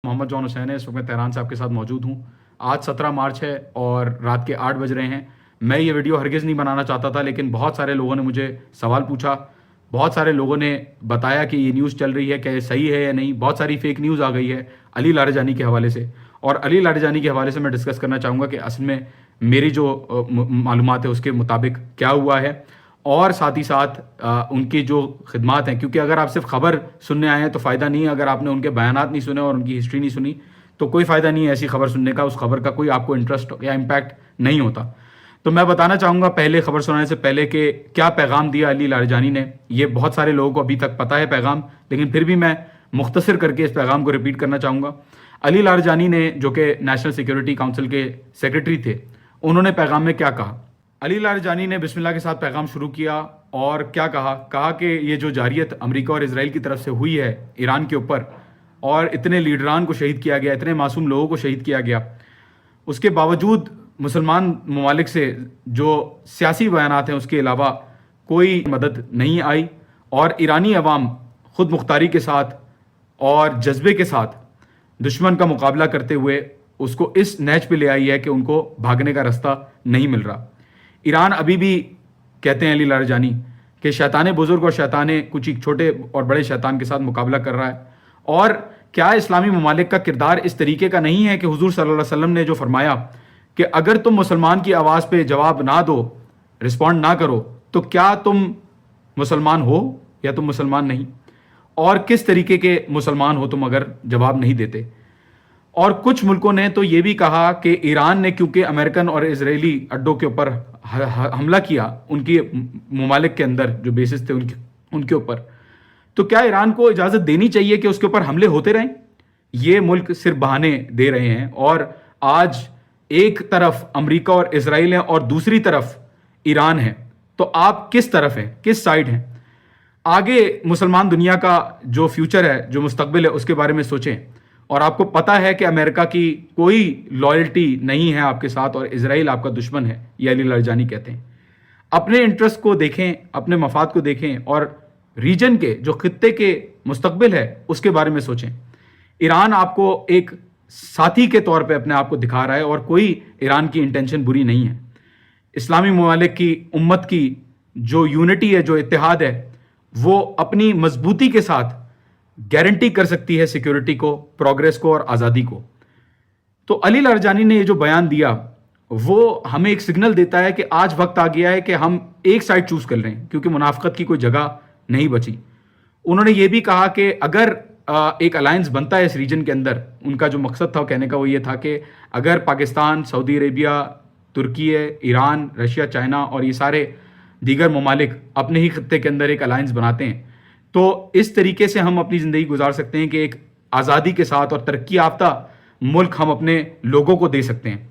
محمد جون حسین ہے، اس وقت میں تہران سے آپ کے ساتھ موجود ہوں۔ آج 17 مارچ ہے اور رات کے 8 بج رہے ہیں۔ میں یہ ویڈیو ہرگز نہیں بنانا چاہتا تھا، لیکن بہت سارے لوگوں نے مجھے سوال پوچھا، بہت سارے لوگوں نے بتایا کہ یہ نیوز چل رہی ہے کہ صحیح ہے یا نہیں۔ بہت ساری فیک نیوز آ گئی ہے علی لاریجانی کے حوالے سے، اور علی لاریجانی کے حوالے سے میں ڈسکس کرنا چاہوں گا کہ اصل میں میری جو معلومات ہے اس کے مطابق کیا ہوا ہے، اور ساتھ ہی ساتھ ان کی جو خدمات ہیں، کیونکہ اگر آپ صرف خبر سننے آئے ہیں تو فائدہ نہیں ہے۔ اگر آپ نے ان کے بیانات نہیں سنے اور ان کی ہسٹری نہیں سنی تو کوئی فائدہ نہیں ہے ایسی خبر سننے کا، اس خبر کا کوئی آپ کو انٹرسٹ یا امپیکٹ نہیں ہوتا۔ تو میں بتانا چاہوں گا پہلے خبر سنانے سے پہلے کہ کیا پیغام دیا علی لاریجانی نے۔ یہ بہت سارے لوگوں کو ابھی تک پتہ ہے پیغام، لیکن پھر بھی میں مختصر کر کے اس پیغام کو ریپیٹ کرنا چاہوں گا۔ علی لاریجانی نے، جو کہ نیشنل سیکیورٹی کونسل کے سیکرٹری تھے، انہوں نے پیغام میں کیا کہا؟ علی لاریجانی نے بسم اللہ کے ساتھ پیغام شروع کیا اور کیا کہا کہ یہ جو جارحیت امریکہ اور اسرائیل کی طرف سے ہوئی ہے ایران کے اوپر، اور اتنے لیڈران کو شہید کیا گیا، اتنے معصوم لوگوں کو شہید کیا گیا، اس کے باوجود مسلمان ممالک سے جو سیاسی بیانات ہیں اس کے علاوہ کوئی مدد نہیں آئی، اور ایرانی عوام خود مختاری کے ساتھ اور جذبے کے ساتھ دشمن کا مقابلہ کرتے ہوئے اس کو اس نہج پہ لے آئی ہے کہ ان کو بھاگنے کا راستہ نہیں مل رہا۔ ایران ابھی بھی کہتے ہیں علی لاریجانی کہ شیطان بزرگ اور شیطان کچھ چھوٹے اور بڑے شیطان کے ساتھ مقابلہ کر رہا ہے، اور کیا اسلامی ممالک کا کردار اس طریقے کا نہیں ہے کہ حضور صلی اللہ علیہ وسلم نے جو فرمایا کہ اگر تم مسلمان کی آواز پہ جواب نہ دو، رسپونڈ نہ کرو، تو کیا تم مسلمان ہو یا تم مسلمان نہیں؟ اور کس طریقے کے مسلمان ہو تم اگر جواب نہیں دیتے؟ اور کچھ ملکوں نے تو یہ بھی کہا کہ ایران نے کیونکہ امریکن اور اسرائیلی اڈوں کے اوپر حملہ کیا، ان کی ممالک کے اندر جو بیسز تھے ان کے اوپر، تو کیا ایران کو اجازت دینی چاہیے کہ اس کے اوپر حملے ہوتے رہیں؟ یہ ملک صرف بہانے دے رہے ہیں، اور آج ایک طرف امریکہ اور اسرائیل ہیں اور دوسری طرف ایران ہے، تو آپ کس طرف ہیں، کس سائیڈ ہیں؟ آگے مسلمان دنیا کا جو فیوچر ہے، جو مستقبل ہے، اس کے بارے میں سوچیں۔ اور آپ کو پتہ ہے کہ امریکہ کی کوئی لائلٹی نہیں ہے آپ کے ساتھ، اور اسرائیل آپ کا دشمن ہے، یہ علی لاریجانی کہتے ہیں۔ اپنے انٹرسٹ کو دیکھیں، اپنے مفاد کو دیکھیں، اور ریجن کے جو خطے کے مستقبل ہے اس کے بارے میں سوچیں۔ ایران آپ کو ایک ساتھی کے طور پہ اپنے آپ کو دکھا رہا ہے، اور کوئی ایران کی انٹینشن بری نہیں ہے۔ اسلامی ممالک کی امت کی جو یونٹی ہے، جو اتحاد ہے، وہ اپنی مضبوطی کے ساتھ گارنٹی کر سکتی ہے سیکیورٹی کو، پروگریس کو اور آزادی کو۔ تو علی لاریجانی نے یہ جو بیان دیا وہ ہمیں ایک سگنل دیتا ہے کہ آج وقت آ گیا ہے کہ ہم ایک سائڈ چوز کر لیں، کیونکہ منافقت کی کوئی جگہ نہیں بچی۔ انہوں نے یہ بھی کہا کہ اگر ایک الائنس بنتا ہے اس ریجن کے اندر، ان کا جو مقصد تھا کہنے کا وہ یہ تھا کہ اگر پاکستان، سعودی عربیہ، ترکی، ایران، رشیا، چائنا اور یہ سارے دیگر ممالک اپنے ہی خطے کے اندر ایک الائنس بناتے ہیں، تو اس طریقے سے ہم اپنی زندگی گزار سکتے ہیں کہ ایک آزادی کے ساتھ اور ترقی یافتہ ملک ہم اپنے لوگوں کو دے سکتے ہیں۔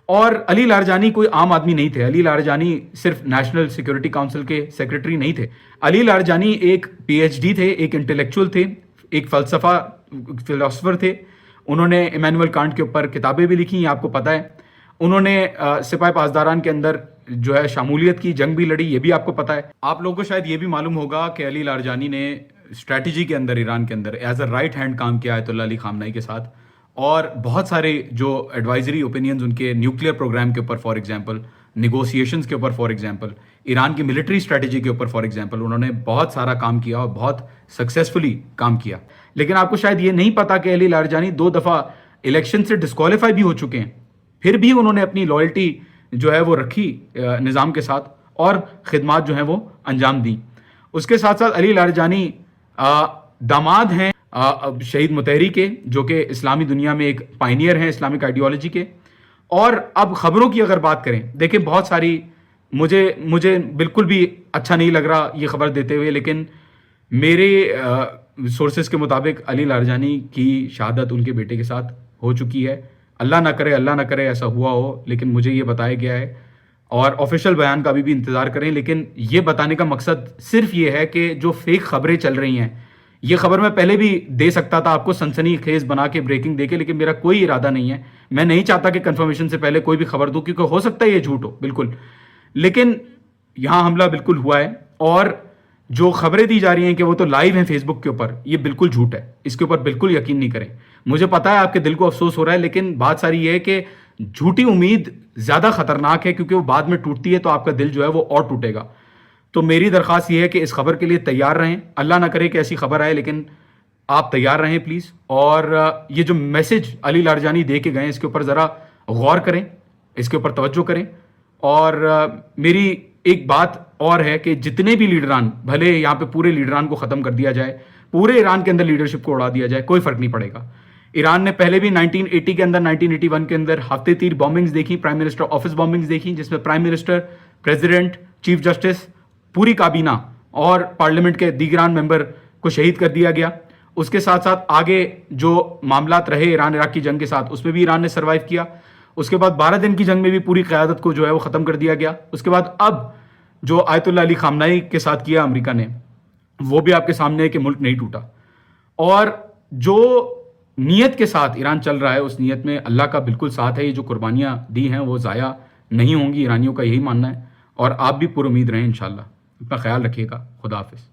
اور علی لاریجانی کوئی عام آدمی نہیں تھے۔ علی لاریجانی صرف نیشنل سیکیورٹی کونسل کے سیکرٹری نہیں تھے۔ علی لاریجانی ایک پی ایچ ڈی تھے، ایک انٹلیکچوئل تھے، ایک فلسفر تھے۔ انہوں نے ایمینول کانٹ کے اوپر کتابیں بھی لکھی ہیں، آپ کو پتہ ہے۔ انہوں نے سپاہ پاسداران کے اندر جو ہے شمولیت کی، جنگ بھی لڑی، یہ بھی آپ کو پتہ ہے۔ آپ لوگوں کو شاید یہ بھی معلوم ہوگا کہ علی لاریجانی نے اسٹریٹجی کے اندر، ایران کے اندر ایز اے رائٹ ہینڈ کام کیا آیت اللہ علی خامنہئی کے ساتھ، اور بہت سارے جو ایڈوائزری اوپینینز ان کے نیوکلیئر پروگرام کے اوپر فار ایگزامپل، نیگوسیشنز کے اوپر فار ایگزامپل، ایران کی ملٹری اسٹریٹجی کے اوپر فار ایگزامپل، انہوں نے بہت سارا کام کیا اور بہت سکسیسفلی کام کیا۔ لیکن آپ کو شاید یہ نہیں پتا کہ علی لاریجانی 2 دفعہ الیکشن سے ڈسکوالیفائی بھی ہو چکے ہیں، پھر بھی انہوں نے اپنی لائلٹی جو ہے وہ رکھی نظام کے ساتھ، اور خدمات جو ہیں وہ انجام دیں۔ اس کے ساتھ ساتھ علی لاریجانی داماد ہیں شہید مطہری کے، جو کہ اسلامی دنیا میں ایک پائنیئر ہیں اسلامک آئیڈیالوجی کے۔ اور اب خبروں کی اگر بات کریں، دیکھیں بہت ساری، مجھے بالکل بھی اچھا نہیں لگ رہا یہ خبر دیتے ہوئے، لیکن میرے سورسز کے مطابق علی لاریجانی کی شہادت ان کے بیٹے کے ساتھ ہو چکی ہے۔ اللہ نہ کرے ایسا ہوا ہو، لیکن مجھے یہ بتایا گیا ہے، اور آفیشیل بیان کا ابھی بھی انتظار کریں۔ لیکن یہ بتانے کا مقصد صرف یہ ہے کہ جو فیک خبریں چل رہی ہیں، یہ خبر میں پہلے بھی دے سکتا تھا آپ کو سنسنی خیز بنا کے، بریکنگ دے کے، لیکن میرا کوئی ارادہ نہیں ہے۔ میں نہیں چاہتا کہ کنفرمیشن سے پہلے کوئی بھی خبر دوں، کیونکہ ہو سکتا ہے یہ جھوٹ ہو، بالکل۔ لیکن یہاں حملہ بالکل ہوا ہے، اور جو خبریں دی جا رہی ہیں کہ وہ تو لائیو ہیں فیس بک کے اوپر، یہ بالکل جھوٹ ہے، اس کے اوپر بالکل یقین نہیں کریں. مجھے پتا ہے آپ کے دل کو افسوس ہو رہا ہے، لیکن بات ساری یہ ہے کہ جھوٹی امید زیادہ خطرناک ہے، کیونکہ وہ بعد میں ٹوٹتی ہے تو آپ کا دل جو ہے وہ اور ٹوٹے گا. تو میری درخواست یہ ہے کہ اس خبر کے لیے تیار رہیں. اللہ نہ کرے کہ ایسی خبر آئے، لیکن آپ تیار رہیں پلیز. اور یہ جو میسج علی لاریجانی دے کے گئے اس کے اوپر ذرا غور کریں، اس کے اوپر توجہ کریں. اور میری ایک بات اور ہے کہ جتنے بھی لیڈران، بھلے یہاں پہ پورے لیڈران کو ختم کر دیا جائے، پورے ایران کے اندر لیڈرشپ کو اڑا دیا جائے، کوئی فرق نہیں پڑے گا. ایران نے پہلے بھی 1980 کے اندر، 1981 کے اندر ہفتے تیر بامبنگز دیکھی، پرائم منسٹر آفس بامبنگز دیکھی، جس میں prime minister, president, chief justice, پوری کابینہ اور پارلیمنٹ کے دیگران ممبر کو شہید کر دیا گیا. اس کے ساتھ ساتھ آگے جو معاملات رہے ایران عراق کی جنگ کے ساتھ، اس میں بھی ایران نے سروائیو کیا. اس کے بعد 12 دن کی جنگ میں بھی پوری قیادت کو جو ہے وہ ختم کر دیا گیا. اس کے بعد اب جو آیت اللہ علی خامنائی کے ساتھ کیا امریکہ نے، وہ بھی آپ کے سامنے ہے کہ ملک نہیں ٹوٹا. اور جو نیت کے ساتھ ایران چل رہا ہے، اس نیت میں اللہ کا بالکل ساتھ ہے. یہ جو قربانیاں دی ہیں وہ ضائع نہیں ہوں گی، ایرانیوں کا یہی ماننا ہے. اور آپ بھی پر امید رہیں انشاءاللہ. اپنا خیال رکھیے گا. خدا حافظ.